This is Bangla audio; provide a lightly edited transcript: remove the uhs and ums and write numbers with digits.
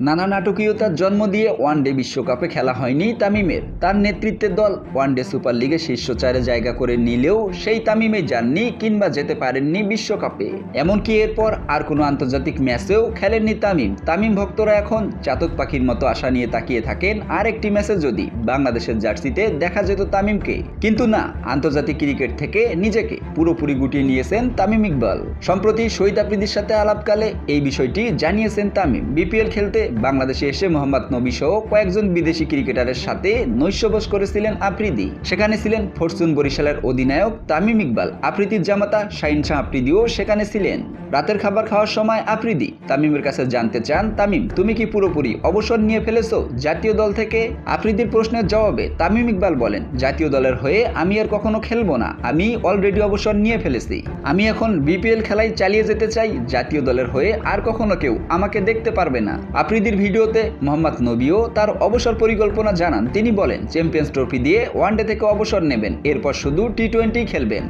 নানা নাটকীয়তার জন্ম দিয়ে ওয়ানডে বিশ্বকাপে খেলা হয়নি তামিমের। তার নেতৃত্বের দল ওয়ানডে সুপার লিগে শীর্ষ 4-এ জায়গা করে নিলেও সেই তামিমে যাননি কিংবা যেতে পারেননি বিশ্বকাপে। এমনকি এরপর আর কোনো আন্তর্জাতিক ম্যাচেও খেলেননি তামিম ভক্তরা এখন চাতক পাখির মতো আশা নিয়ে তাকিয়ে থাকেন আর একটি ম্যাচে যদি বাংলাদেশের জার্সিতে দেখা যেত তামিমকে। কিন্তু না, আন্তর্জাতিক ক্রিকেট থেকে নিজেকে পুরোপুরি গুটিয়ে নিয়েছেন তামিম ইকবাল। সম্প্রতি শহীদ আফ্রিদির সাথে আলাপকালে এই বিষয়টি জানিয়েছেন তামিম। বিপিএল খেলতে বাংলাদেশে এসে মোহাম্মদ নবী সহ কয়েকজন বিদেশি ক্রিকেটারের সাথে নৈশভোজ করেছিলেন আফ্রিদি। সেখানে ছিলেন ফরচুন বরিশালের অধিনায়ক তামিম ইকবাল। আফ্রিদির জামাতা শাহিন শাহ আফ্রিদিও সেখানে ছিলেন। রাতের খাবার খাওয়ার সময় আফ্রিদি তামিমের কাছে জানতে চান, তামিম তুমি কি পুরোপুরি অবসর নিয়ে ফেলেছো জাতীয় দল থেকে? আফ্রিদির প্রশ্নের জবাবে তামিম ইকবাল বলেন, জাতীয় দলের হয়ে আমি আর কখনো খেলবো না। আমি অলরেডি অবসর নিয়ে ফেলেছি। আমি এখন বিপিএল খেলাই চালিয়ে যেতে চাই। জাতীয় দলের হয়ে আর কখনো কেউ আমাকে দেখতে পারবে না। আফ্রিদির ভিডিওতে মোহাম্মদ নবীও তার অবসর পরিকল্পনা জানান। তিনি বলেন, চ্যাম্পিয়ন্স ট্রফি দিয়ে ওয়ানডে থেকে অবসর নেবেন, এরপর শুধু টি-20 খেলবেন।